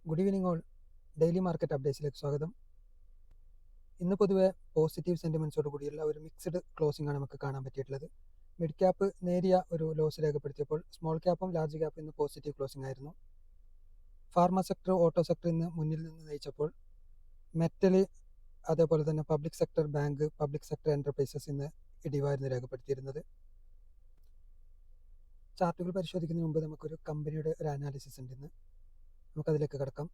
Good evening all. Daily market അപ്ഡേറ്റ്സിലേക്ക് സ്വാഗതം. ഇന്ന് പൊതുവെ പോസിറ്റീവ് സെൻറ്റിമെൻറ്റ്സോട് കൂടിയുള്ള ഒരു മിക്സ്ഡ് ക്ലോസിംഗ് ആണ് നമുക്ക് കാണാൻ പറ്റിയിട്ടുള്ളത്. മിഡ് ക്യാപ്പ് നേരിയ ഒരു ലോസ് രേഖപ്പെടുത്തിയപ്പോൾ സ്മോൾ ക്യാപ്പും ലാർജ് ക്യാപ്പും ഇന്ന് പോസിറ്റീവ് ക്ലോസിംഗ് ആയിരുന്നു. ഫാർമ സെക്ടർ, ഓട്ടോ സെക്ടർ ഇന്ന് മുന്നിൽ നിന്ന് നയിച്ചപ്പോൾ മെറ്റല്, അതേപോലെ തന്നെ public sector bank, public sector enterprises ഇന്ന് ഇടിവായിരുന്നു രേഖപ്പെടുത്തിയിരുന്നത്. ചാർട്ടുകൾ പരിശോധിക്കുന്നതിന് മുമ്പ് നമുക്കൊരു കമ്പനിയുടെ ഒരു അനാലിസിസ് ഉണ്ട്. ഇന്ന് നമുക്കതിലേക്ക് കിടക്കാം.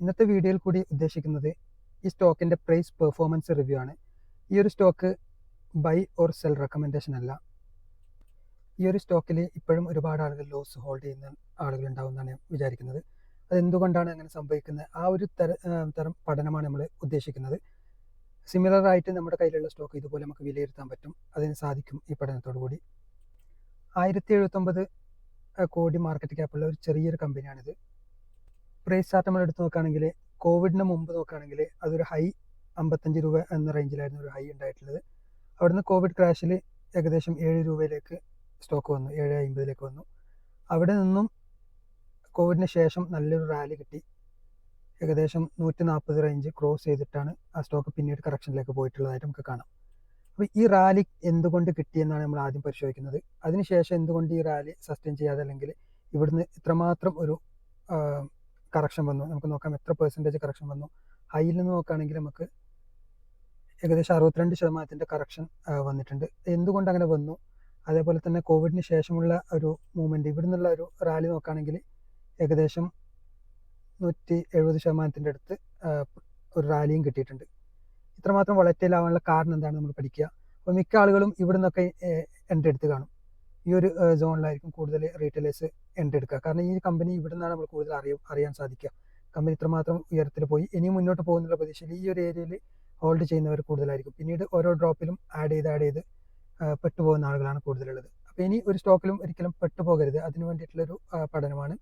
ഇന്നത്തെ വീഡിയോയിൽ കൂടി ഉദ്ദേശിക്കുന്നത് ഈ സ്റ്റോക്കിൻ്റെ പ്രൈസ് പെർഫോമൻസ് റിവ്യൂ ആണ്. ഈ ഒരു stock buy or sell recommendation അല്ല. ഈ ഒരു സ്റ്റോക്കിൽ ഇപ്പോഴും ഒരുപാട് ആളുകൾ ലോസ് ഹോൾഡ് ചെയ്യുന്ന ആളുകൾ ഉണ്ടാവുമെന്നാണ് ഞാൻ വിചാരിക്കുന്നത്. അതെന്തുകൊണ്ടാണ് അങ്ങനെ സംഭവിക്കുന്നത്, ആ ഒരു തരം പഠനമാണ് നമ്മൾ ഉദ്ദേശിക്കുന്നത്. സിമിലർ ആയിട്ട് നമ്മുടെ കയ്യിലുള്ള സ്റ്റോക്ക് ഇതുപോലെ നമുക്ക് വിലയിരുത്താൻ പറ്റും, അതിന് സാധിക്കും ഈ പഠനത്തോടു കൂടി. 1079 കോടി മാർക്കറ്റ് ക്യാപ്പുള്ള ഒരു ചെറിയൊരു കമ്പനിയാണിത്. പ്രൈസ് ചാർട്ട് നമ്മൾ എടുത്ത് നോക്കുകയാണെങ്കിൽ കോവിഡിന് മുമ്പ് നോക്കുകയാണെങ്കിൽ അതൊരു ഹൈ 55 രൂപ എന്ന റേഞ്ചിലായിരുന്നു ഒരു ഹൈ ഉണ്ടായിട്ടുള്ളത്. അവിടുന്ന് കോവിഡ് ക്രാഷിൽ ഏകദേശം 7 രൂപയിലേക്ക് സ്റ്റോക്ക് വന്നു, 7.50 വന്നു. അവിടെ നിന്നും കോവിഡിന് ശേഷം നല്ലൊരു റാലി കിട്ടി. ഏകദേശം 140 റേഞ്ച് ക്രോസ് ചെയ്തിട്ടാണ് ആ സ്റ്റോക്ക് പിന്നീട് കറക്ഷനിലേക്ക് പോയിട്ടുള്ളതായിട്ട് നമുക്ക് കാണാം. അപ്പോൾ ഈ റാലി എന്തുകൊണ്ട് കിട്ടിയെന്നാണ് നമ്മൾ ആദ്യം പരിശോധിക്കുന്നത്. അതിനുശേഷം എന്തുകൊണ്ട് ഈ റാലി സസ്റ്റെയിൻ ചെയ്യാതെ, അല്ലെങ്കിൽ ഇവിടുന്ന് ഇത്രമാത്രം ഒരു കറക്ഷൻ വന്നു, നമുക്ക് നോക്കാം എത്ര പെർസെൻറ്റേജ് കറക്ഷൻ വന്നു. ഹൈയിൽ നിന്ന് നോക്കുകയാണെങ്കിൽ നമുക്ക് ഏകദേശം 62% കറക്ഷൻ വന്നിട്ടുണ്ട്. എന്തുകൊണ്ട് അങ്ങനെ വന്നു, അതേപോലെ തന്നെ കോവിഡിന് ശേഷമുള്ള ഒരു മൂവ്മെൻറ്റ്, ഇവിടെ നിന്നുള്ള ഒരു റാലി നോക്കുകയാണെങ്കിൽ ഏകദേശം 170% അടുത്ത് ഒരു റാലിയും കിട്ടിയിട്ടുണ്ട്. ഇത്രമാത്രം വളറ്റൈൽ ആവാനുള്ള കാരണം എന്താണ് നമ്മൾ പഠിക്കുക. അപ്പോൾ മിക്ക ആളുകളും ഇവിടെ നിന്നൊക്കെ എൻട്രി എടുത്ത് കാണും. ഈ ഒരു സോണിലായിരിക്കും കൂടുതൽ റീറ്റെയിലേഴ്സ് എൻട്രി എടുക്കുക. കാരണം ഈ കമ്പനി ഇവിടെ നിന്നാണ് നമ്മൾ കൂടുതൽ അറിയാൻ സാധിക്കുക. കമ്പനി ഇത്രമാത്രം ഉയരത്തിൽ പോയി ഇനിയും മുന്നോട്ട് പോകുന്നുള്ള പ്രതീക്ഷയിൽ ഈ ഒരു ഏരിയയിൽ ഹോൾഡ് ചെയ്യുന്നവർ കൂടുതലായിരിക്കും. പിന്നീട് ഓരോ ഡ്രോപ്പിലും ആഡ് ചെയ്ത് പെട്ടുപോകുന്ന ആളുകളാണ് കൂടുതലുള്ളത്. അപ്പോൾ ഇനി ഒരു സ്റ്റോക്കിലും ഒരിക്കലും പെട്ടുപോകരുത്, അതിന് വേണ്ടിയിട്ടുള്ളൊരു പഠനമാണ്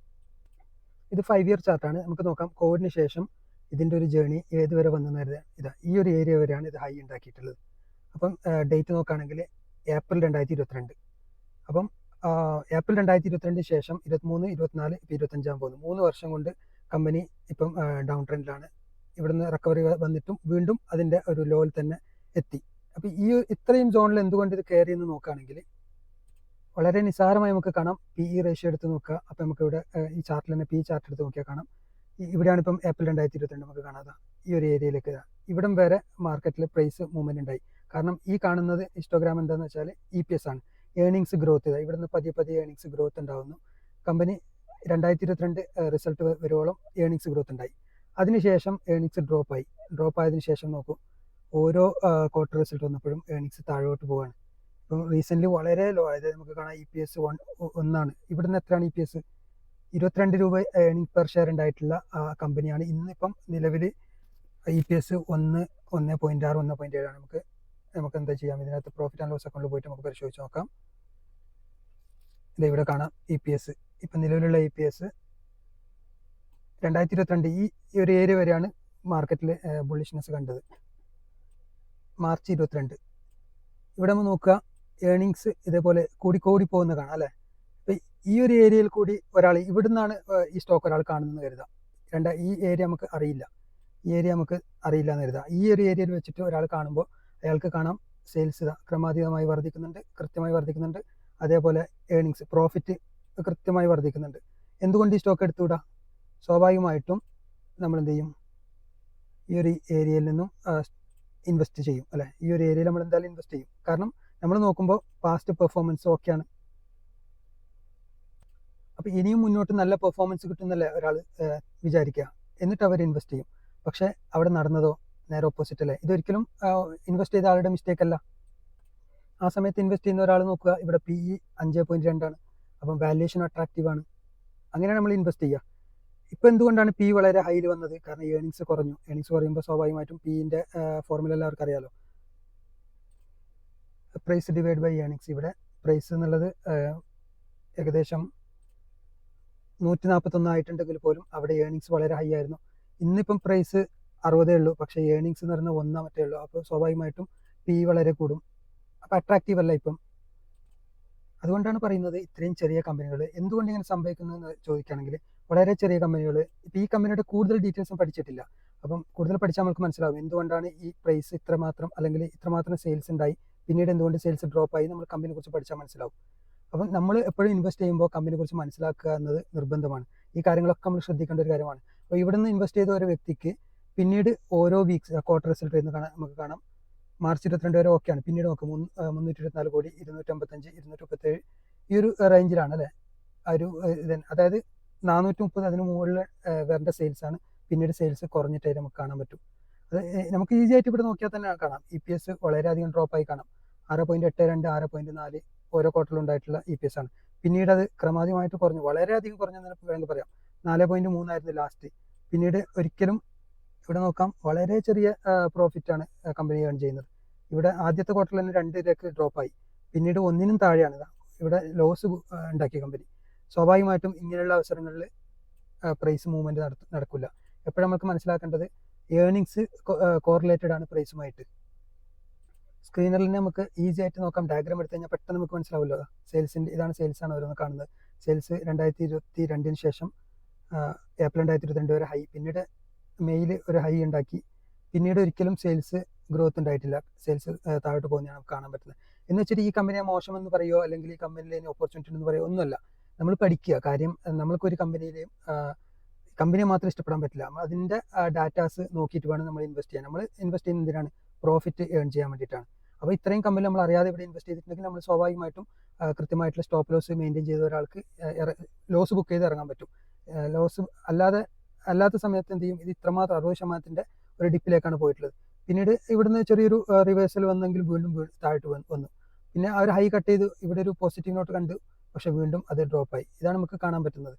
ഇത്. 5 ഇയർ ചാർട്ടാണ്. നമുക്ക് നോക്കാം കോവിഡിന് ശേഷം ഇതിൻ്റെ ഒരു ജേണി ഏതുവരെ വന്നെന്ന്. ഇതാ ഈ ഒരു ഏരിയ വരെയാണ് ഇത് ഹൈ ഉണ്ടാക്കിയിട്ടുള്ളത്. അപ്പം ഡേറ്റ് നോക്കുകയാണെങ്കിൽ ഏപ്രിൽ 2022. അപ്പം ഏപ്രിൽ 2022 ശേഷം 23, 24, ഇപ്പോൾ 25 പോകുന്നു. 3 വർഷം കൊണ്ട് കമ്പനി ഇപ്പം ഡൗൺ ട്രെൻഡിലാണ്. ഇവിടുന്ന് റിക്കവറി വന്നിട്ടും വീണ്ടും അതിൻ്റെ ഒരു ലോയിൽ തന്നെ എത്തി. അപ്പോൾ ഈ ഇത്രയും സോണിൽ എന്തുകൊണ്ട് ഇത് കയറി എന്ന് നോക്കുകയാണെങ്കിൽ വളരെ നിസ്സാരമായി നമുക്ക് കാണാം. PE റേഷ്യോ എടുത്ത് നോക്കുക. അപ്പോൾ നമുക്ക് ഇവിടെ ഈ ചാർട്ടിൽ തന്നെ PE ചാർട്ട് എടുത്ത് നോക്കിയാൽ കാണാം. ഇവിടെയാണ് ഇപ്പം ഏപ്രിൽ 2022 നമുക്ക് കാണാതെ ഈ ഒരു ഏരിയയിലേക്ക് ഇവിടം വരെ മാർക്കറ്റിൽ പ്രൈസ് മൂവ്മെൻറ്റ് ഉണ്ടായി. കാരണം ഈ കാണുന്നത് ഹിസ്റ്റോഗ്രാം എന്താണെന്ന് വെച്ചാൽ EPS ആണ്, ഏണിങ്സ് ഗ്രോത്ത്. ഇവിടുന്ന് പതിയെ ഏണിങ്സ് ഗ്രോത്ത് ഉണ്ടാവുന്നു. കമ്പനി 2022 റിസൾട്ട് വരുവോളം ഏണിങ്സ് ഗ്രോത്ത് ഉണ്ടായി. അതിനുശേഷം ഏണിങ്സ് ഡ്രോപ്പ് ആയതിനു ശേഷം നോക്കൂ, ഓരോ ക്വാർട്ടർ റിസൾട്ട് വന്നപ്പോഴും ഏണിങ്സ് താഴോട്ട് പോവുകയാണ്. ഇപ്പം റീസെൻ്റ്ലി വളരെ ലോ ആയത് നമുക്ക് കാണാം. EPS 1 ഇവിടുന്ന് എത്രയാണ് EPS? 22 രൂപ ഏണിംഗ് പെർ ഷെയർ ഉണ്ടായിട്ടുള്ള കമ്പനിയാണ്. ഇന്നിപ്പം നിലവിൽ EPS 1.6, 1.7 നമുക്ക് എന്താ ചെയ്യാം, ഇതിനകത്ത് പ്രോഫിറ്റ് ആൻഡ് ലോസ് അക്കൗണ്ടിൽ പോയിട്ട് നമുക്ക് പരിശോധിച്ച് നോക്കാം. ഇവിടെ കാണാം EPS. ഇപ്പം നിലവിലുള്ള EPS 2022 ഈ ഒരു ഏരിയ വരെയാണ് മാർക്കറ്റിൽ ബുള്ളിഷ്നെസ് കണ്ടത്. മാർച്ച് 22 ഇവിടെ നമ്മൾ നോക്കുക, ഏണിങ്സ് ഇതേപോലെ കൂടി പോകുന്ന കാണാം അല്ലേ. അപ്പം ഈ ഒരു ഏരിയയിൽ കൂടി ഒരാൾ ഇവിടുന്നാണ് ഈ സ്റ്റോക്ക് ഒരാൾ കാണുന്നത് കരുതാം. ഈ ഏരിയ നമുക്ക് അറിയില്ല എന്ന് കരുതാം. ഈ ഒരു ഏരിയയിൽ വെച്ചിട്ട് ഒരാൾ കാണുമ്പോൾ അയാൾക്ക് കാണാം സെയിൽസ് ക്രമാതീതമായി വർദ്ധിക്കുന്നുണ്ട്, കൃത്യമായി വർദ്ധിക്കുന്നുണ്ട്. അതേപോലെ ഏണിങ്സ്, പ്രോഫിറ്റ് കൃത്യമായി വർദ്ധിക്കുന്നുണ്ട്. എന്തുകൊണ്ട് ഈ സ്റ്റോക്ക് എടുത്തുവിടാം? സ്വാഭാവികമായിട്ടും നമ്മൾ എന്ത് ചെയ്യും, ഈ ഒരു ഏരിയയിൽ നിന്നും ഇൻവെസ്റ്റ് ചെയ്യും അല്ലേ. ഈ ഒരു ഏരിയയിൽ നമ്മൾ എന്തായാലും ഇൻവെസ്റ്റ് ചെയ്യും. കാരണം നമ്മൾ നോക്കുമ്പോൾ പാസ്റ്റ് പെർഫോമൻസ് ഓക്കെയാണ്. അപ്പോൾ ഇനിയും മുന്നോട്ട് നല്ല പെർഫോമൻസ് കിട്ടുന്നല്ലേ ഒരാൾ വിചാരിക്കുക, എന്നിട്ട് അവർ ഇൻവെസ്റ്റ് ചെയ്യും. പക്ഷേ അവിടെ നടന്നതോ നേരെ ഓപ്പോസിറ്റ് അല്ലേ. ഇതൊരിക്കലും ഇൻവെസ്റ്റ് ചെയ്ത ആളുടെ മിസ്റ്റേക്ക് അല്ല. ആ സമയത്ത് ഇൻവെസ്റ്റ് ചെയ്യുന്ന ഒരാൾ നോക്കുക, ഇവിടെ PE 5.2 ആണ്. അപ്പം വാല്യുവേഷൻ അട്രാക്റ്റീവ് ആണ്. അങ്ങനെയാണ് നമ്മൾ ഇൻവെസ്റ്റ് ചെയ്യുക. ഇപ്പോൾ എന്തുകൊണ്ടാണ് PE വളരെ ഹൈയിൽ വന്നത്? കാരണം ഏണിങ്സ് കുറഞ്ഞു. ഏണിങ്സ് കുറയുമ്പോൾ സ്വാഭാവികമായിട്ടും PEൻ്റെ ഫോർമുല എല്ലാവർക്കും അറിയാലോ, പ്രൈസ് ഡിവൈഡ് ബൈ ഏണിങ്സ്. ഇവിടെ പ്രൈസ് എന്നുള്ളത് ഏകദേശം 141 ആയിട്ടുണ്ടെങ്കിൽ പോലും അവിടെ ഏണിങ്സ് വളരെ ഹൈ ആയിരുന്നു. ഇന്നിപ്പം പ്രൈസ് 60 ഉള്ളൂ, പക്ഷേ ഏണിങ്സ് എന്ന് പറയുന്നത് 1 ഉള്ളൂ. അപ്പോൾ സ്വാഭാവികമായിട്ടും PE വളരെ കൂടും. അപ്പോൾ അട്രാക്റ്റീവ് അല്ല ഇപ്പം. അതുകൊണ്ടാണ് പറയുന്നത് ഇത്രയും ചെറിയ കമ്പനികൾ എന്തുകൊണ്ട് ഇങ്ങനെ സംഭവിക്കുന്നതെന്ന് ചോദിക്കുകയാണെങ്കിൽ വളരെ ചെറിയ കമ്പനികൾ. ഇപ്പോൾ ഈ കമ്പനിയുടെ കൂടുതൽ ഡീറ്റെയിൽസും പഠിച്ചിട്ടില്ല. അപ്പം കൂടുതൽ പഠിച്ചാൽ നമുക്ക് മനസ്സിലാവും എന്തുകൊണ്ടാണ് ഈ പ്രൈസ് ഇത്രമാത്രം അല്ലെങ്കിൽ ഇത്രമാത്രം സെയിൽസ് ഉണ്ടായി, പിന്നീട് എന്തുകൊണ്ട് സെയിൽസ് ഡ്രോപ്പ് ആയി. നമ്മൾ കമ്പനിയെ കുറിച്ച് പഠിച്ചാൽ മനസ്സിലാവും. അപ്പം നമ്മൾ എപ്പോഴും ഇൻവെസ്റ്റ് ചെയ്യുമ്പോൾ കമ്പനിയെ കുറിച്ച് മനസ്സിലാക്കുക എന്നത് നിർബന്ധമാണ്. ഈ കാര്യങ്ങളൊക്കെ നമ്മൾ ശ്രദ്ധിക്കേണ്ട ഒരു കാര്യമാണ്. അപ്പോൾ ഇവിടെ നിന്ന് ഇൻവെസ്റ്റ് ചെയ്ത ഒരു വ്യക്തിക്ക് പിന്നീട് ഓരോ വീക്സ് ക്വാർട്ടർ റിസൾട്ട് നമുക്ക് കാണാം. മാർച്ച് 22 വരെ ഓക്കെയാണ്. പിന്നീട് നോക്കും 324 കോടി, 255, 237 ഈ ഒരു റേഞ്ചിലാണ് അല്ലേ ആ ഒരു അതായത് 430 അതിന് മുകളിൽ വരേണ്ട സെയിൽസ് ആണ്. പിന്നീട് സെയിൽസ് കുറഞ്ഞിട്ടായി നമുക്ക് കാണാൻ പറ്റും. അത് നമുക്ക് ഈസി ആയിട്ട് ഇവിടെ നോക്കിയാൽ തന്നെ കാണാം. EPS വളരെയധികം ഡ്രോപ്പായി കാണാം. 6.82, 6.4 ഓരോ ക്വാർട്ടറിലും ഉണ്ടായിട്ടുള്ള EPS ആണ്. പിന്നീട് അത് ക്രമാതീതമായിട്ട് കുറഞ്ഞു, വളരെയധികം കുറഞ്ഞെന്ന് വേണമെങ്കിൽ പറയാം. 4.3 ആയിരുന്നു ലാസ്റ്റ്. പിന്നീട് ഒരിക്കലും ഇവിടെ നോക്കാം വളരെ ചെറിയ പ്രോഫിറ്റാണ് കമ്പനി ഏൺ ചെയ്യുന്നത്. ഇവിടെ ആദ്യത്തെ ക്വാർട്ടറിൽ തന്നെ 2 ഡ്രോപ്പായി. പിന്നീട് 1 താഴെയാണ് ഇവിടെ ലോസ് ഉണ്ടാക്കിയ കമ്പനി. സ്വാഭാവികമായിട്ടും ഇങ്ങനെയുള്ള അവസരങ്ങളിൽ പ്രൈസ് മൂവ്മെൻറ്റ് നടക്കില്ല. എപ്പോഴും നമുക്ക് മനസ്സിലാക്കേണ്ടത് ഏർണിങ്സ് കോറിലേറ്റഡ് ആണ് പ്രൈസുമായിട്ട്. സ്ക്രീനറിൽ നമുക്ക് ഈസി ആയിട്ട് നോക്കാം. ഡയഗ്രാം എടുത്തു കഴിഞ്ഞാൽ പെട്ടെന്ന് നമുക്ക് മനസ്സിലാവുമല്ലോ. സെയിൽസിൻ്റെ ഇതാണ് സെയിൽസാണ് ഓരോന്ന് കാണുന്നത്. സെയിൽസ് 2022 ശേഷം ഏപ്രിൽ 2022 വരെ ഹൈ, പിന്നീട് മെയിൽ ഒരു ഹൈ ഉണ്ടാക്കി. പിന്നീട് ഒരിക്കലും സെയിൽസ് ഗ്രോത്ത് ഉണ്ടായിട്ടില്ല. സെയിൽസ് താഴോട്ട് പോകുന്നതാണ് നമുക്ക് കാണാൻ പറ്റുന്നത്. എന്ന് വെച്ചിട്ട് ഈ കമ്പനിയെ മോശമെന്ന് പറയുമോ അല്ലെങ്കിൽ ഈ കമ്പനിയിൽ ഓപ്പർച്യൂണിറ്റി എന്ന് പറയുമോ ഒന്നുമല്ല. നമ്മൾ പഠിക്കുക. കാര്യം നമ്മൾക്കൊരു കമ്പനിയിലെയും കമ്പനിയെ മാത്രം ഇഷ്ടപ്പെടാൻ പറ്റില്ല. അതിൻ്റെ ഡാറ്റാസ് നോക്കിയിട്ട് വേണം നമ്മൾ ഇൻവെസ്റ്റ് ചെയ്യാൻ. നമ്മൾ ഇൻവെസ്റ്റ് ചെയ്യുന്നത് എന്തിനാണ്? പ്രോഫിറ്റ് ഏൺ ചെയ്യാൻ വേണ്ടിയിട്ടാണ്. അപ്പോൾ ഇത്രയും കമ്പനി നമ്മൾ അറിയാതെ ഇവിടെ ഇൻവെസ്റ്റ് ചെയ്തിട്ടുണ്ടെങ്കിൽ നമ്മൾ സ്വാഭാവികമായിട്ടും കൃത്യമായിട്ടുള്ള സ്റ്റോപ്പ് ലോസ് മെയിൻറ്റെയിൻ ചെയ്ത ഒരാൾക്ക് ലോസ് ബുക്ക് ചെയ്ത് ഇറങ്ങാൻ പറ്റും. ലോസ് അല്ലാത്ത സമയത്ത് എന്ത് ചെയ്യും? ഇത് ഇത്രമാത്രം 60% ഒരു ഡിപ്പിലേക്കാണ് പോയിട്ടുള്ളത്. പിന്നീട് ഇവിടുന്ന് ചെറിയൊരു റിവേഴ്സൽ വന്നെങ്കിൽ വീണ്ടും താഴ്ത്ത് വന്നു. പിന്നെ ആ ഒരു ഹൈ കട്ട് ചെയ്ത് ഇവിടെ ഒരു പോസിറ്റീവ് നോട്ട് കണ്ടു, പക്ഷെ വീണ്ടും അത് ഡ്രോപ്പായി. ഇതാണ് നമുക്ക് കാണാൻ പറ്റുന്നത്.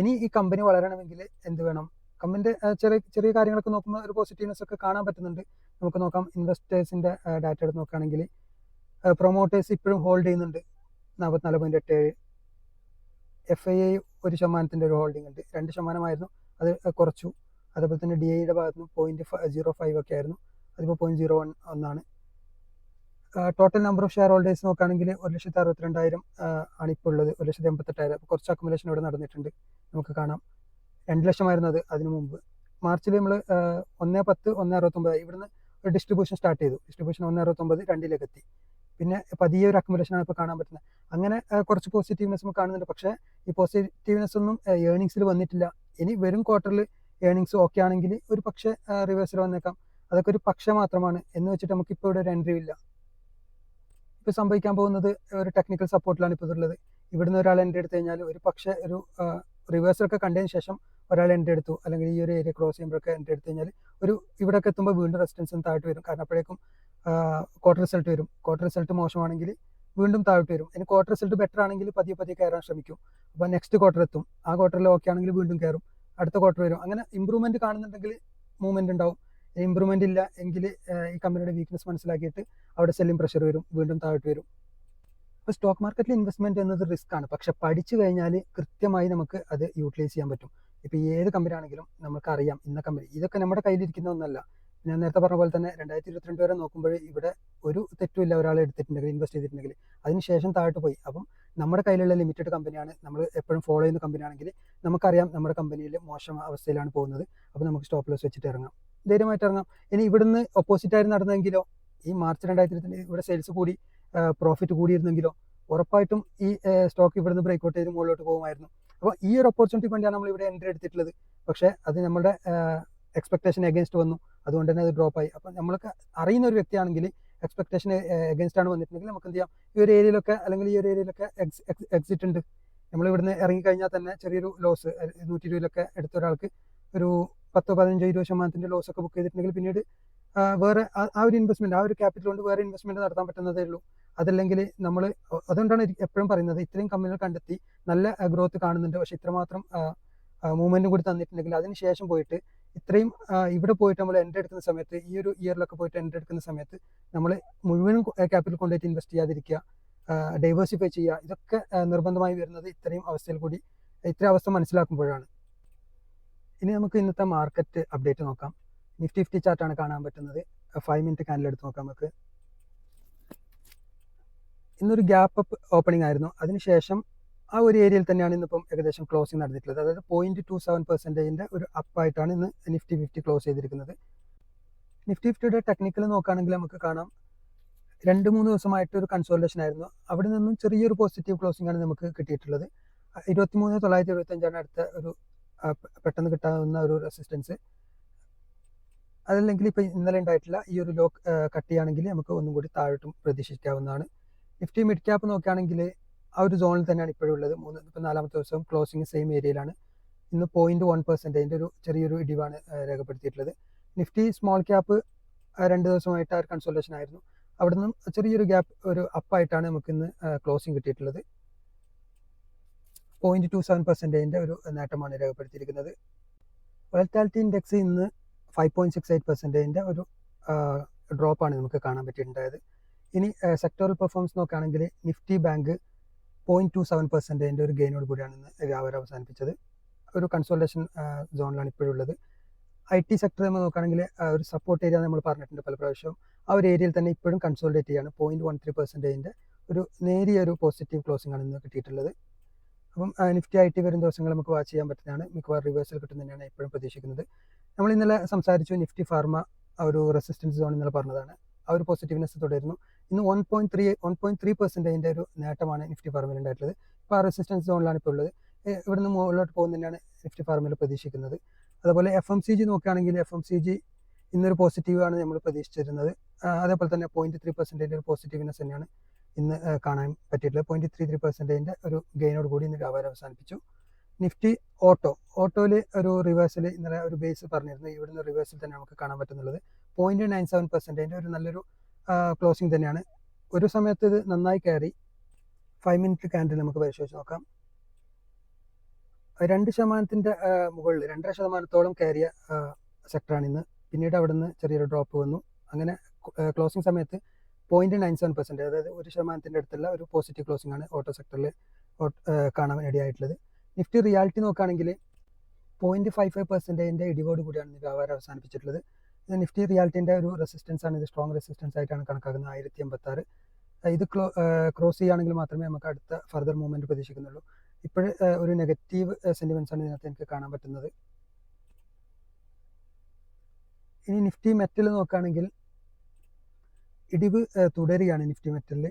ഇനി ഈ കമ്പനി വളരണമെങ്കിൽ എന്ത് വേണം? കമ്പനിൻ്റെ ചെറിയ കാര്യങ്ങളൊക്കെ നോക്കുമ്പോൾ ഒരു പോസിറ്റീവ്നെസ് ഒക്കെ കാണാൻ പറ്റുന്നുണ്ട്. നമുക്ക് നോക്കാം. ഇൻവെസ്റ്റേഴ്സിൻ്റെ ഡാറ്റ എടുത്ത് നോക്കുകയാണെങ്കിൽ പ്രൊമോട്ടേഴ്സ് ഇപ്പോഴും ഹോൾഡ് ചെയ്യുന്നുണ്ട് 44.87. FII 1% ഒരു ഹോൾഡിംഗ് ഉണ്ട്. 2% അത് കുറച്ചു. അതുപോലെ തന്നെ DIയുടെ ഭാഗത്ത് നിന്ന് 0.05 ഒക്കെ ആയിരുന്നു, അതിപ്പോൾ 0.01 total number of share holders നോക്കുകയാണെങ്കിൽ 1,62,000 ആണ് ഇപ്പോൾ ഉള്ളത്. 1,88,000. കുറച്ച് അക്കുമുലേഷൻ ഇവിടെ നടന്നിട്ടുണ്ട്, നമുക്ക് കാണാം. 2 ലക്ഷമായിരുന്നു അത് അതിനു മുമ്പ്. മാർച്ചിൽ നമ്മൾ 1.10, 1.69 ഇവിടുന്ന് ഒരു ഡിസ്ട്രിബ്യൂഷൻ സ്റ്റാർട്ട് ചെയ്തു. ഡിസ്ട്രിബ്യൂഷൻ 1.69 2 എത്തി. പിന്നെ പതിയെ ഒരു അക്കുമുലേഷനാണ് ഇപ്പോൾ കാണാൻ പറ്റുന്നത്. അങ്ങനെ കുറച്ച് പോസിറ്റീവ്നെസ് നമുക്ക് കാണുന്നുണ്ട്. പക്ഷേ ഈ പോസിറ്റീവ്നെസ് ഒന്നും ഏർണിങ്സിൽ വന്നിട്ടില്ല. ഇനി വരും ക്വാർട്ടറിൽ ഏർണിങ്സ് ഓക്കെ ആണെങ്കിൽ ഒരു പക്ഷേ റിവേഴ്സൽ വന്നേക്കാം. അതൊക്കെ ഒരു പക്ഷേ മാത്രമാണ്. എന്ന് വെച്ചിട്ട് നമുക്കിപ്പോൾ ഇവിടെ ഒരു എൻട്രി ഇല്ല. ഇപ്പോൾ സംഭവിക്കാൻ പോകുന്നത് ഒരു ടെക്നിക്കൽ സപ്പോർട്ടിലാണ് ഇപ്പോൾ ഇതുള്ളത്. ഇവിടുന്ന് ഒരാൾ എൻട്രി എടുത്തു കഴിഞ്ഞാൽ ഒരു പക്ഷേ ഒരു റിവേഴ്സലൊക്കെ കണ്ടതിന് ശേഷം ഒരാൾ എൻട്രി എടുത്തു, അല്ലെങ്കിൽ ഈ ഒരു ഏരിയ ക്രോസ് ചെയ്യുമ്പോഴൊക്കെ എൻട്രി എടുത്തു കഴിഞ്ഞാൽ ഒരു ഇവിടെയൊക്കെ എത്തുമ്പോൾ വീണ്ടും റെസിസ്റ്റൻസ് താഴ്ത്ത് വരും. കാരണം അപ്പോഴേക്കും ക്വാർട്ടർ റിസൾട്ട് വരും. ക്വാർട്ടർ റിസൾട്ട് മോശമാണെങ്കിൽ വീണ്ടും താഴ്ത്ത് വരും. ഇനി ക്വാർട്ടർ റിസൾട്ട് ബെറ്റർ ആണെങ്കിൽ പതിയെ കയറാൻ ശ്രമിക്കും. അപ്പോൾ നെക്സ്റ്റ് ക്വാർട്ടർ എത്തും. ആ ക്വാർട്ടറിൽ ഓക്കെ ആണെങ്കിൽ വീണ്ടും കയറും, അടുത്ത ക്വാർട്ടർ വരും. അങ്ങനെ ഇമ്പ്രൂവ്മെൻറ്റ് കാണുന്നുണ്ടെങ്കിൽ മൂവ്മെൻറ്റ് ഉണ്ടാവും. ഇമ്പ്രൂവ്മെൻറ്റ് ഇല്ല എങ്കിൽ ഈ കമ്പനിയുടെ വീക്ക്നെസ് മനസ്സിലാക്കിയിട്ട് അവിടെ സെല്ലിംഗ് പ്രഷർ വരും, വീണ്ടും താഴ്ത്ത് വരും. അപ്പോൾ സ്റ്റോക്ക് മാർക്കറ്റിൽ ഇൻവെസ്റ്റ്മെൻറ്റ് എന്നത് റിസ്ക് ആണ്. പക്ഷെ പഠിച്ചു കഴിഞ്ഞാൽ കൃത്യമായി നമുക്ക് അത് യൂട്ടിലൈസ് ചെയ്യാൻ പറ്റും. ഇപ്പോൾ ഏത് കമ്പനി ആണെങ്കിലും നമുക്കറിയാം ഇന്ന കമ്പനി, ഇതൊക്കെ നമ്മുടെ കയ്യിലിരിക്കുന്ന ഒന്നല്ല. ഞാൻ നേരത്തെ പറഞ്ഞ പോലെ തന്നെ 2022 വരെ നോക്കുമ്പോൾ ഇവിടെ ഒരു തെറ്റുമില്ല. ഒരാൾ എടുത്തിട്ടുണ്ടെങ്കിൽ, ഇൻവെസ്റ്റ് ചെയ്തിട്ടുണ്ടെങ്കിൽ അതിനുശേഷം താഴ്ത്ത് പോയി. അപ്പം നമ്മുടെ കയ്യിലുള്ള ലിമിറ്റഡ് കമ്പനിയാണ്, നമ്മൾ എപ്പോഴും ഫോളോ ചെയ്യുന്ന കമ്പനിയാണെങ്കിൽ നമുക്കറിയാം നമ്മുടെ കമ്പനിയിൽ മോശം അവസ്ഥയിലാണ് പോകുന്നത്. അപ്പോൾ നമുക്ക് സ്റ്റോപ്പ് ലോസ് വെച്ചിട്ട് ഇറങ്ങാം, ധൈര്യമായിട്ട് ഇറങ്ങാം. ഇനി ഇവിടുന്ന് ഓപ്പോസിറ്റായിരുന്നു നടന്നതെങ്കിലോ, ഈ മാർച്ച് 2022 ഇവിടെ സെയിൽസ് കൂടി പ്രോഫിറ്റ് കൂടിയിരുന്നെങ്കിലോ ഉറപ്പായിട്ടും ഈ സ്റ്റോക്ക് ഇവിടുന്ന് ബ്രേക്ക്ഔട്ട് ചെയ്ത് മുകളിലോട്ട് പോകുമായിരുന്നു. അപ്പോൾ ഈ ഒരു ഓപ്പർച്യൂണിറ്റിക്ക് വേണ്ടിയാണ് നമ്മൾ ഇവിടെ എൻട്രി എടുത്തിട്ടുള്ളത്. പക്ഷേ അത് നമ്മുടെ എക്സ്പെക്ടേഷൻ എഗൻസ്റ്റ് വന്നു, അതുകൊണ്ട് തന്നെ അത് ഡ്രോപ്പായി. അപ്പം നമ്മൾക്ക് അറിയുന്ന ഒരു വ്യക്തിയാണെങ്കിൽ എക്സ്പെക്ടേഷൻ എഗൻസ്റ്റ് ആണ് വന്നിട്ടുണ്ടെങ്കിൽ നമുക്ക് എന്ത് ചെയ്യാം? ഈ ഒരു ഏരിയയിലൊക്കെ അല്ലെങ്കിൽ ഈ ഒരു ഏരിയയിലൊക്കെ എക്സിറ്റ് ഉണ്ട്. നമ്മൾ ഇവിടുന്ന് ഇറങ്ങിക്കഴിഞ്ഞാൽ തന്നെ ചെറിയൊരു ലോസ് 120 എടുത്ത ഒരാൾക്ക് ഒരു 10, 15, 20% ലോസ് ഒക്കെ ബുക്ക് ചെയ്തിട്ടുണ്ടെങ്കിൽ പിന്നീട് വേറെ ആ ഒരു ഇൻവെസ്റ്റ്മെൻറ്റ്, ആ ഒരു ക്യാപിറ്റൽ കൊണ്ട് വേറെ ഇൻവെസ്റ്റ്മെൻറ്റ് നടത്താൻ പറ്റുന്നതേ ഉള്ളൂ. അതല്ലെങ്കിൽ നമ്മൾ അതുകൊണ്ടാണ് എപ്പോഴും പറയുന്നത്, ഇത്രയും കമ്പനികൾ കണ്ടെത്തി നല്ല ഗ്രോത്ത് കാണുന്നുണ്ട്, പക്ഷേ ഇത്രമാത്രം മൂവ്മെൻറ്റും കൂടി തന്നിട്ടുണ്ടെങ്കിൽ അതിന് ശേഷം പോയിട്ട് ഇത്രയും ഇവിടെ പോയിട്ട് നമ്മൾ എൻട്രി എടുക്കുന്ന സമയത്ത്, ഈ ഒരു ഇയറിലൊക്കെ പോയിട്ട് എൻട്രി എടുക്കുന്ന സമയത്ത് നമ്മൾ മുഴുവനും ക്യാപിറ്റൽ കൊണ്ടുപോയിട്ട് ഇൻവെസ്റ്റ് ചെയ്യാതിരിക്കുക, ഡൈവേഴ്സിഫൈ ചെയ്യുക. ഇതൊക്കെ നിർബന്ധമായി വരുന്നത് ഇത്രയും അവസ്ഥയിൽ കൂടി, ഇത്രയും അവസ്ഥ മനസ്സിലാക്കുമ്പോഴാണ്. ഇനി നമുക്ക് ഇന്നത്തെ മാർക്കറ്റ് അപ്ഡേറ്റ് നോക്കാം. നിഫ്റ്റി 50 ചാർട്ടാണ് കാണാൻ പറ്റുന്നത്. 5 മിനിറ്റ് കാൻഡിൽ എടുത്ത് നോക്കാം നമുക്ക്. ഇന്നൊരു ഗ്യാപ്പ് അപ്പ് ഓപ്പണിംഗ് ആയിരുന്നു. അതിനുശേഷം ആ ഒരു ഏരിയയിൽ തന്നെയാണ് ഇന്നിപ്പം ഏകദേശം ക്ലോസിംഗ് നടന്നിട്ടുള്ളത്. അതായത് 0.27% ഒരു അപ്പായിട്ടാണ് ഇന്ന് നിഫ്റ്റി 50 ക്ലോസ് ചെയ്തിരിക്കുന്നത്. നിഫ്റ്റി 50യുടെ ടെക്നിക്കൽ നോക്കുകയാണെങ്കിൽ നമുക്ക് കാണാം 2-3 ദിവസമായിട്ട് ഒരു കൺസോൾട്ടേഷൻ ആയിരുന്നു. അവിടെ നിന്നും ചെറിയൊരു പോസിറ്റീവ് ക്ലോസിംഗ് ആണ് നമുക്ക് കിട്ടിയിട്ടുള്ളത്. 23,975 അടുത്ത ഒരു പെട്ടെന്ന് കിട്ടാവുന്ന ഒരു റെസിസ്റ്റൻസ്. അതല്ലെങ്കിൽ ഇപ്പം ഇന്നലെ ഉണ്ടായിട്ടില്ല ഈ ഒരു ലോ കട്ട് ചെയ്യുകയാണെങ്കിൽ നമുക്ക് ഒന്നും കൂടി താഴോട്ടും പ്രതീക്ഷിക്കാവുന്നതാണ്. നിഫ്റ്റി മിഡ് ക്യാപ്പ് നോക്കുകയാണെങ്കിൽ ആ ഒരു സോണിൽ തന്നെയാണ് ഇപ്പോഴും ഉള്ളത്. ഇപ്പം 4ാമത്തെ ദിവസവും ക്ലോസിംഗ് സെയിം ഏരിയയിലാണ്. ഇന്ന് 0.1% ഒരു ചെറിയൊരു ഇടിവാണ് രേഖപ്പെടുത്തിയിട്ടുള്ളത്. നിഫ്റ്റി സ്മോൾ ക്യാപ്പ് 2 ദിവസമായിട്ട് ആ ഒരു കൺസോൾട്ടേഷൻ ആയിരുന്നു. അവിടെ നിന്നും ചെറിയൊരു ഗ്യാപ്പ് ഒരു അപ്പായിട്ടാണ് നമുക്ക് ഇന്ന് ക്ലോസിംഗ് കിട്ടിയിട്ടുള്ളത്. 0.27% ഒരു നേട്ടമാണ് രേഖപ്പെടുത്തിയിരിക്കുന്നത്. വോളറ്റാലിറ്റി ഇൻഡെക്സ് ഇന്ന് 5.68% ഒരു ഡ്രോപ്പാണ് നമുക്ക് കാണാൻ പറ്റിയിട്ടുണ്ടായത്. ഇനി സെക്ടറൽ പെർഫോമൻസ് നോക്കുകയാണെങ്കിൽ നിഫ്റ്റി ബാങ്ക് 0.27% ഒരു ഗെയിനോട് കൂടിയാണ് ഇന്ന് വ്യാപാരം അവസാനിപ്പിച്ചത്. ഒരു കൺസോൾട്ടേഷൻ സോണിലാണ് ഇപ്പോഴുള്ളത്. IT സെക്ടർ നമ്മൾ നോക്കുകയാണെങ്കിൽ ഒരു സപ്പോർട്ട് ഏരിയ നമ്മൾ പറഞ്ഞിട്ടുണ്ട് പല പ്രാവശ്യവും. ആ ഒരു ഏരിയയിൽ തന്നെ ഇപ്പോഴും കൺസോൾട്ടേറ്റ് ചെയ്യാണ്. 0.13% ഒരു നേരിയൊരു പോസിറ്റീവ് ക്ലോസിംഗ് ആണ് ഇന്ന് കിട്ടിയിട്ടുള്ളത്. അപ്പം നിഫ്റ്റി IT വരും ദിവസങ്ങൾ നമുക്ക് വാച്ച് ചെയ്യാൻ പറ്റുന്നതാണ്. മിക്കവാറും റിവേഴ്സൽ കിട്ടുന്നതന്നെയാണ് ഇപ്പോഴും പ്രതീക്ഷിക്കുന്നത്. നമ്മൾ ഇന്നലെ സംസാരിച്ചു നിഫ്റ്റി ഫാർമ ആ ഒരു റെസിസ്റ്റൻസ് സോൺ ഇന്നലെ പറഞ്ഞതാണ്. ആ ഒരു പോസിറ്റീവ്നെസ് തുടരുന്നു. ഇന്ന് 1.3% ഒരു നേട്ടമാണ് നിഫ്റ്റി ഫാർമയിൽ ഉണ്ടായിട്ടുള്ളത്. ഇപ്പോൾ ആ റെസിസ്റ്റൻസ് സോണിലാണ് ഇപ്പോൾ ഉള്ളത്. ഇവിടുന്ന് മുകളിലോട്ട് പോകുന്നതന്നെയാണ് നിഫ്റ്റി ഫാർമയിൽ പ്രതീക്ഷിക്കുന്നത്. അതുപോലെ FMCG നോക്കുകയാണെങ്കിൽ FMCG ഇന്നൊരു പോസിറ്റീവാണ് നമ്മൾ പ്രതീക്ഷിച്ചിരുന്നത്. അതേപോലെ തന്നെ 0.3% ഒരു പോസിറ്റീവ്നെസ് തന്നെയാണ് ഇന്ന് കാണാൻ പറ്റിയിട്ടുള്ളത്. 0.33% ഒരു ഗെയിനോട് കൂടി ഇന്ന് വ്യാപാരം അവസാനിപ്പിച്ചു. നിഫ്റ്റി ഓട്ടോയിൽ ഒരു റിവേഴ്സൽ ഇന്നലെ ഒരു ബേസ് പറഞ്ഞിരുന്നു. ഇവിടുന്ന് റിവേഴ്സൽ തന്നെ നമുക്ക് കാണാൻ പറ്റുന്നുള്ളത്. 0.97% ഒരു നല്ലൊരു ക്ലോസിംഗ് തന്നെയാണ്. ഒരു സമയത്ത് ഇത് നന്നായി കയറി 5 മിനിറ്റ് ക്യാൻഡിൽ നമുക്ക് പരിശോധിച്ച് നോക്കാം. 2% മുകളിൽ 2.5% കയറിയ സെക്ടറാണ് ഇന്ന്. പിന്നീട് അവിടെ നിന്ന് ചെറിയൊരു ഡ്രോപ്പ് വന്നു. അങ്ങനെ ക്ലോസിംഗ് സമയത്ത് 0.97%, അതായത് 1% അടുത്തുള്ള ഒരു പോസിറ്റീവ് ക്ലോസിംഗ് ആണ് ഓട്ടോ സെക്ടറിൽ കാണാൻ ഇടയായിട്ടുള്ളത്. നിഫ്റ്റി റിയാലിറ്റി നോക്കുകയാണെങ്കിൽ 0.55% ഇടിവോട് കൂടിയാണ് വ്യാപാരം അവസാനിപ്പിച്ചിട്ടുള്ളത്. ഇത് നിഫ്റ്റി റിയാലിറ്റിൻ്റെ ഒരു റെസിസ്റ്റൻസ് ആണ്. ഇത് സ്ട്രോങ് റെസിസ്റ്റൻസ് ആയിട്ടാണ് കണക്കാക്കുന്നത്. 1086. ഇത് ക്രോസ് ചെയ്യുകയാണെങ്കിൽ മാത്രമേ നമുക്ക് അടുത്ത ഫർദർ മൂവ്മെൻറ്റ് പ്രതീക്ഷിക്കുന്നുള്ളൂ. ഇപ്പോൾ ഒരു നെഗറ്റീവ് സെൻറ്റിമെൻറ്റ്സ് ആണ് ഇതിനകത്ത് എനിക്ക് കാണാൻ പറ്റുന്നത്. ഇനി നിഫ്റ്റി മെറ്റൽ നോക്കുകയാണെങ്കിൽ ഇടിവ് തുടരുകയാണ്. നിഫ്റ്റി മെറ്റലിൽ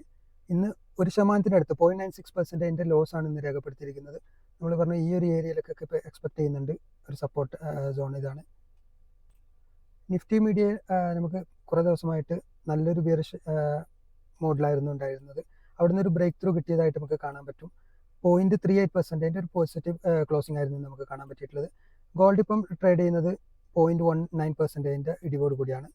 ഇന്ന് 1% അടുത്ത് 0.96% ലോസ് ആണ് ഇന്ന് രേഖപ്പെടുത്തിയിരിക്കുന്നത്. നമ്മൾ പറഞ്ഞു ഈ ഒരു ഏരിയയിലൊക്കെ ഇപ്പോൾ എക്സ്പെക്ട് ചെയ്യുന്നുണ്ട് ഒരു സപ്പോർട്ട് സോൺ. ഇതാണ് നിഫ്റ്റി മീഡിയ. നമുക്ക് കുറേ ദിവസമായിട്ട് നല്ലൊരു ബിയറിഷ് മോഡിലായിരുന്നു ഉണ്ടായിരുന്നത്. അവിടെ നിന്ന് ഒരു ബ്രേക്ക് ത്രൂ കിട്ടിയതായിട്ട് നമുക്ക് കാണാൻ പറ്റും. 0.38% ഒരു പോസിറ്റീവ് ക്ലോസിംഗ് ആയിരുന്നു നമുക്ക് കാണാൻ പറ്റിയിട്ടുള്ളത്. ഗോൾഡ് ഇപ്പം ട്രേഡ് ചെയ്യുന്നത് 0.19% ഇടിവോട് കൂടിയാണ്.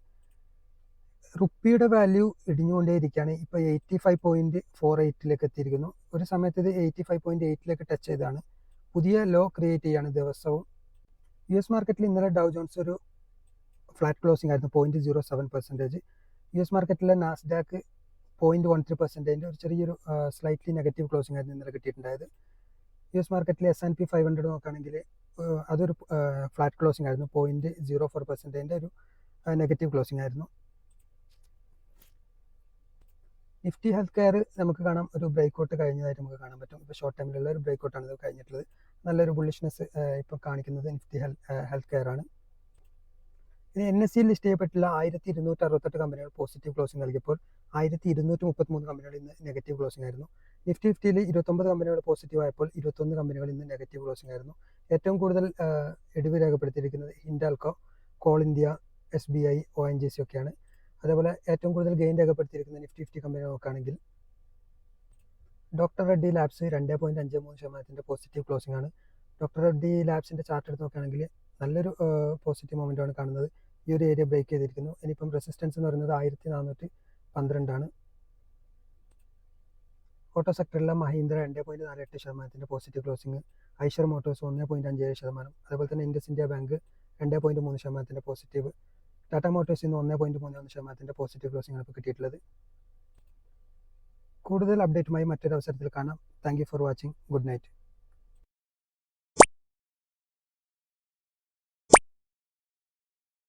റുപ്പിയുടെ വാല്യൂ ഇടിഞ്ഞുകൊണ്ടേയിരിക്കുകയാണ്. ഇപ്പോൾ 85.48 എത്തിയിരിക്കുന്നു. ഒരു സമയത്ത് ഇത് 85.8 ടച്ച് ചെയ്താണ്. പുതിയ ലോ ക്രിയേറ്റ് ചെയ്യാണ് ദിവസവും. US മാർക്കറ്റിൽ ഇന്നലെ ഡൗ ജോൺസ് ഒരു ഫ്ലാറ്റ് ക്ലോസിംഗ് ആയിരുന്നു, 0.07%. US മാർക്കറ്റിലെ നാസ്ഡാക്ക് 0.13% ഒരു ചെറിയൊരു സ്ലൈറ്റ്ലി നെഗറ്റീവ് ക്ലോസിംഗ് ആയിരുന്നു ഇന്നലെ കിട്ടിയിട്ടുണ്ടായത്. US മാർക്കറ്റിലെ S&P 500 നോക്കുകയാണെങ്കിൽ അതൊരു ഫ്ലാറ്റ് ക്ലോസിംഗ് ആയിരുന്നു, 0.04% ഒരു നെഗറ്റീവ് ക്ലോസിംഗ് ആയിരുന്നു. നിഫ്റ്റി ഹെൽത്ത് കെയർ നമുക്ക് കാണാം ഒരു ബ്രേക്ക്ഔട്ട് കഴിഞ്ഞതായിട്ട് നമുക്ക് കാണാൻ പറ്റും. ഇപ്പോൾ ഷോർട്ട് ടൈമിലുള്ള ഒരു ബ്രേക്ക്ഔട്ടാണ് ഇത് കഴിഞ്ഞിട്ടുള്ളത്. നല്ലൊരു ബുള്ളിഷ്നെസ് ഇപ്പോൾ കാണിക്കുന്നത് നിഫ്റ്റി ഹെൽത്ത് കെയർ ആണ്. ഇനി NSE ലിസ്റ്റ് ചെയ്യപ്പെട്ടുള്ള 1268 കമ്പനികൾ പോസിറ്റീവ് ക്ലോസിംഗ് നൽകിയപ്പോൾ 1233 കമ്പനികൾ ഇന്ന് നെഗറ്റീവ് ക്ലോസിംഗ് ആയിരുന്നു. നിഫ്റ്റി 50യിൽ 29 കമ്പനികൾ പോസിറ്റീവ് ആയപ്പോൾ 21 കമ്പനികൾ ഇന്ന് നെഗറ്റീവ് ക്ലോസിംഗ് ആയിരുന്നു. ഏറ്റവും കൂടുതൽ ഇടിവ് രേഖപ്പെടുത്തിയിരിക്കുന്നത് Hindalco, call India, SBI, ONGC ഒക്കെയാണ്. അതേപോലെ ഏറ്റവും കൂടുതൽ ഗെയിൻ രേഖപ്പെടുത്തിയിരിക്കുന്ന നിഫ്റ്റി 50 കമ്പനി നോക്കുകയാണെങ്കിൽ doctor Reddy labs 2.53% positive closing ആണ്. ഡോക്ടർ റെഡ്ഡി ലാബ്സിൻ്റെ ചാർട്ട് എടുത്ത് നോക്കുകയാണെങ്കിൽ നല്ലൊരു പോസിറ്റീവ് മൊമെൻ്റാണ് കാണുന്നത്. ഈ ഒരു ഏരിയ ബ്രേക്ക് ചെയ്തിരിക്കുന്നു. ഇനിയിപ്പം റെസിസ്റ്റൻസ് എന്ന് പറയുന്നത് 1412 ആണ്. ഓട്ടോ സെക്ടറിലെ Mahindra 2.48% positive closing, Eicher Motors 1.57%, അതേപോലെ തന്നെ IndusInd Bank 2.3% positive, Tata Motors ഇന്ന് 1.31% പോസിറ്റീവ് ക്ലോസിംഗ് ആണ് ഇപ്പോൾ കിട്ടിയിട്ടുള്ളത്. കൂടുതൽ അപ്ഡേറ്റുമായി മറ്റൊരു അവസരത്തിൽ കാണാം. Thank you for watching. Good night.